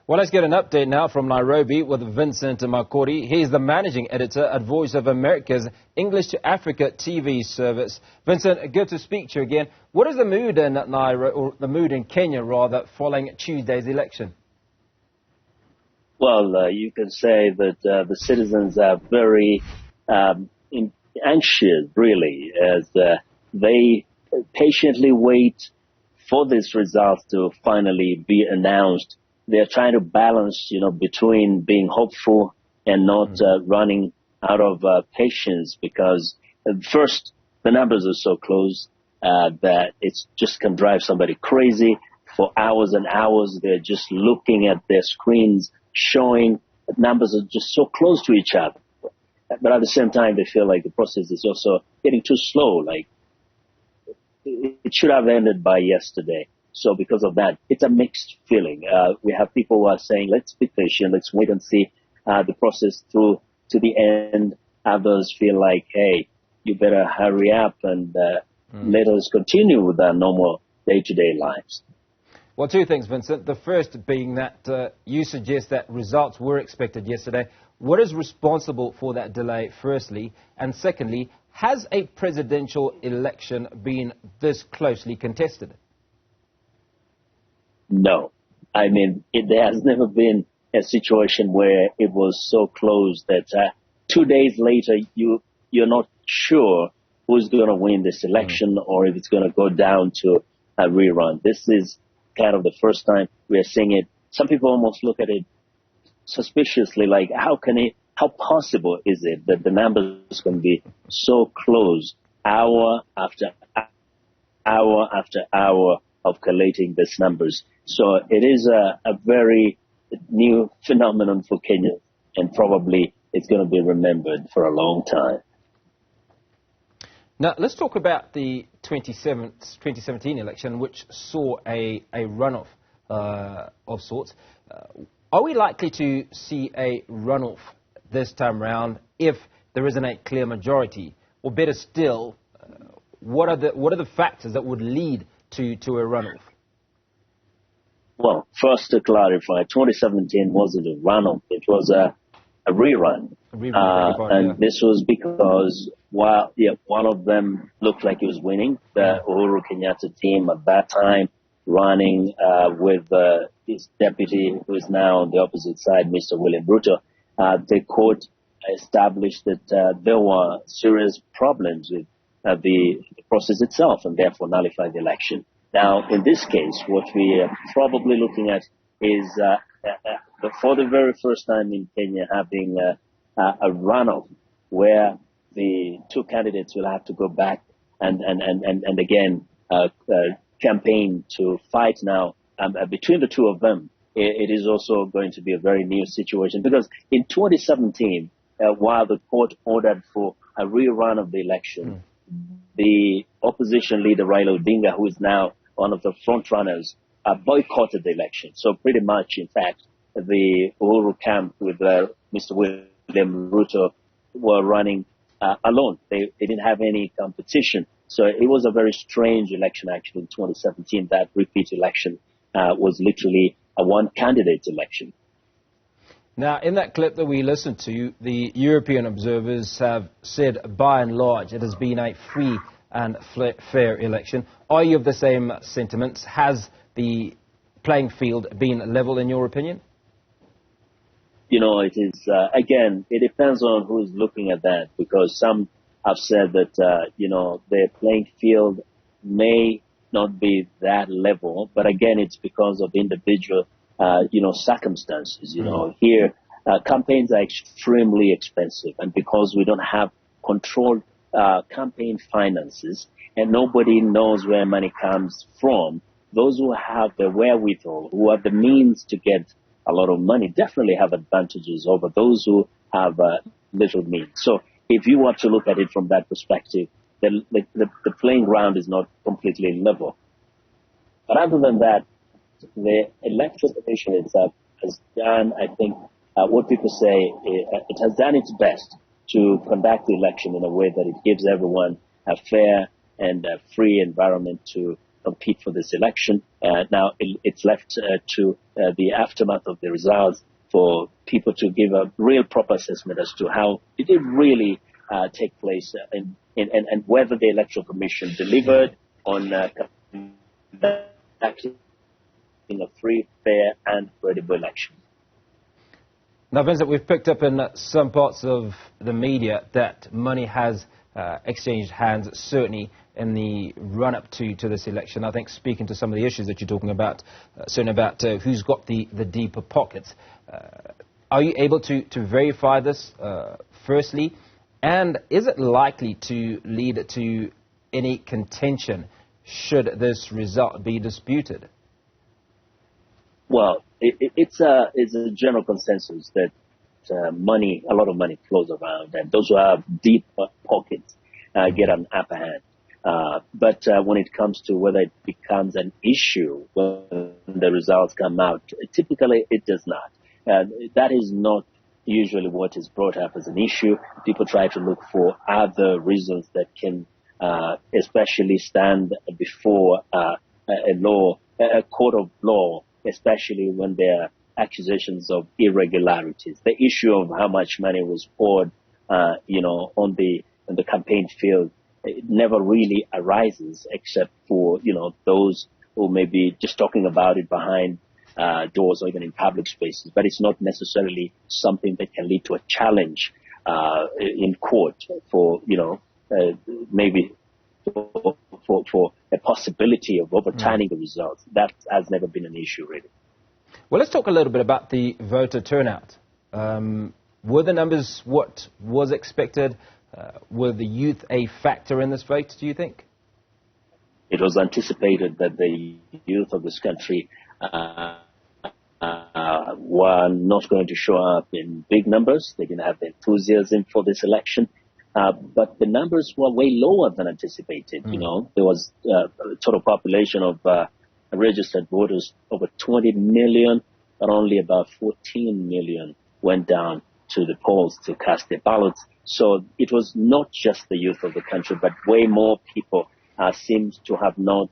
Well, let's get an update now from Nairobi with Vincent Makori. He's the managing editor at Voice of America's English to Africa TV service. Vincent, good to speak to you again. What is the mood in Nairobi, or the mood in Kenya rather, following Tuesday's election? Well, you can say that the citizens are very anxious, really, as they patiently wait for this result to finally be announced. They're trying to balance, between being hopeful and not running out of patience, because first, the numbers are so close that it just can drive somebody crazy. For hours and hours, they're just looking at their screens, showing that numbers are just so close to each other. But at the same time, they feel like the process is also getting too slow. Like, it should have ended by yesterday. So because of that, it's a mixed feeling. We have people who are saying, let's be patient, let's wait and see the process through to the end. Others feel like, hey, you better hurry up and let us continue with our normal day-to-day lives. Well, two things, Vincent. The first being that you suggest that results were expected yesterday. What is responsible for that delay, firstly? And secondly, has a presidential election been this closely contested? No. I mean, there has never been a situation where it was so close that 2 days later you're not sure who's going to win this election or if it's going to go down to a rerun. This is kind of the first time we are seeing it. Some people almost look at it suspiciously, like how possible is it that the numbers can be so close hour after hour after hour of collating these numbers. So it is a very new phenomenon for Kenya, and probably it's going to be remembered for a long time. Now, let's talk about the 2017 election, which saw a runoff of sorts. Are we likely to see a runoff this time round if there isn't a clear majority? Or better still, what are the factors that would lead to a runoff? Well, first to clarify, 2017 wasn't a runoff. It was a rerun. And this was because one of them looked like he was winning, the Uhuru Kenyatta team at that time, running with his deputy, who is now on the opposite side, Mr. William Ruto. The court established that there were serious problems with the process itself, and therefore nullified the election. Now, in this case, what we are probably looking at is, for the very first time in Kenya, having a runoff where the two candidates will have to go back and again campaign to fight now between the two of them. It is also going to be a very new situation, because in 2017, while the court ordered for a rerun of the election, the opposition leader Raila Odinga, who is now one of the front runners, boycotted the election. So pretty much, in fact, the Uhuru camp with Mr. William Ruto were running alone. They didn't have any competition. So it was a very strange election, actually, in 2017. That repeat election was literally a one-candidate election. Now, in that clip that we listened to, the European observers have said, by and large, it has been a free and fair election. Are you of the same sentiments? Has the playing field been level, in your opinion? It is, again, it depends on who's looking at that, because some have said that, the playing field may not be that level, but again, it's because of individual, circumstances. Here, campaigns are extremely expensive, and because we don't have controlled campaign finances, and nobody knows where money comes from, those who have the wherewithal, who have the means to get a lot of money, definitely have advantages over those who have little means. So if you want to look at it from that perspective, the playing ground is not completely level. But other than that, the Electoral Commission itself has done, I think, what people say, it has done its best to conduct the election in a way that it gives everyone a fair and a free environment to compete for this election. Now it's left to the aftermath of the results for people to give a real proper assessment as to how it did really take place and whether the Electoral Commission delivered on conducting a free, fair and credible election. Now, Vincent, we've picked up in some parts of the media that money has exchanged hands, certainly in the run-up to this election. I think speaking to some of the issues that you're talking about, certainly about who's got the deeper pockets. Are you able to verify this, firstly? And is it likely to lead to any contention should this result be disputed? Well, it's a general consensus that a lot of money flows around, and those who have deep pockets get an upper hand. But when it comes to whether it becomes an issue when the results come out, typically it does not. That is not usually what is brought up as an issue. People try to look for other reasons that can especially stand before a court of law, especially when there are accusations of irregularities. The issue of how much money was poured, on the campaign field, it never really arises except for, those who may be just talking about it behind doors or even in public spaces. But it's not necessarily something that can lead to a challenge in court for, maybe for a possibility of overturning the results. That has never been an issue, really. Well, let's talk a little bit about the voter turnout. Were the numbers what was expected? Were the youth a factor in this vote, do you think? It was anticipated that the youth of this country were not going to show up in big numbers. They didn't have the enthusiasm for this election. But the numbers were way lower than anticipated. There was a total population of registered voters over 20 million, but only about 14 million went down to the polls to cast their ballots. So it was not just the youth of the country, but way more people seemed to have not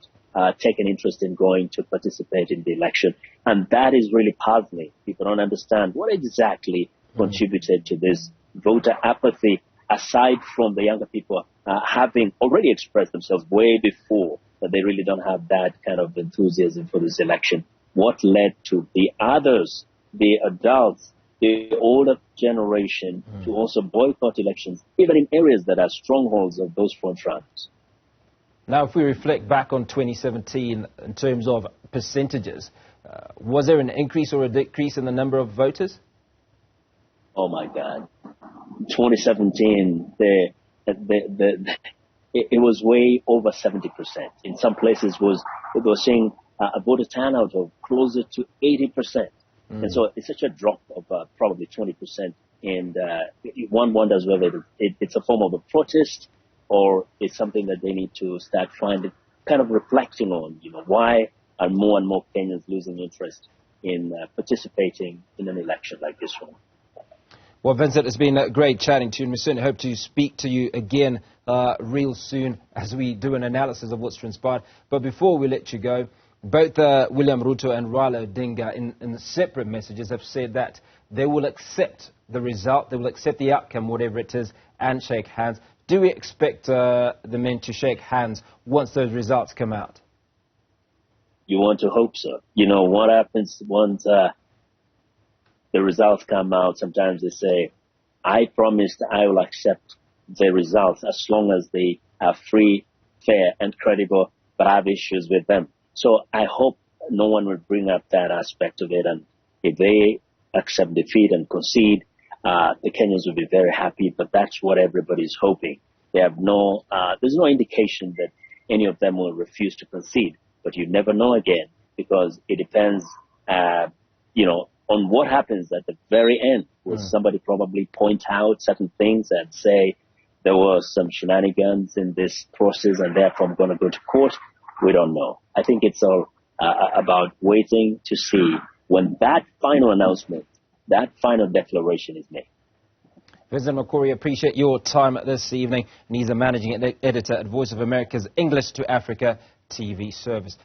taken interest in going to participate in the election. And that is really puzzling. People don't understand what exactly contributed to this voter apathy, aside from the younger people having already expressed themselves way before that they really don't have that kind of enthusiasm for this election. What led to the others, the adults, the older generation to also boycott elections, even in areas that are strongholds of those front runners? Now, if we reflect back on 2017 in terms of percentages, was there an increase or a decrease in the number of voters? Oh, my God. 2017, it was way over 70%. In some places, we were seeing a voter turnout of closer to 80%. And so it's such a drop of probably 20%. And one wonders whether it's a form of a protest or it's something that they need to start kind of reflecting on, why are more and more Kenyans losing interest in participating in an election like this one. Well, Vincent, it's been great chatting to you, and we certainly hope to speak to you again real soon as we do an analysis of what's transpired. But before we let you go, both William Ruto and Raila Odinga in separate messages have said that they will accept the result, they will accept the outcome, whatever it is, and shake hands. Do we expect the men to shake hands once those results come out? You want to hope so. What happens once the results come out? Sometimes they say, I promised I will accept the results as long as they are free, fair, and credible, but I have issues with them. So I hope no one will bring up that aspect of it. And if they accept defeat and concede, the Kenyans will be very happy, but that's what everybody's hoping. There's no indication that any of them will refuse to concede, but you never know again, because it depends, on what happens at the very end. Will somebody probably point out certain things and say there were some shenanigans in this process and therefore I'm going to go to court? We don't know. I think it's all about waiting to see when that final announcement, that final declaration is made. Vincent Makori, appreciate your time this evening. And he's a managing editor at Voice of America's English to Africa TV service.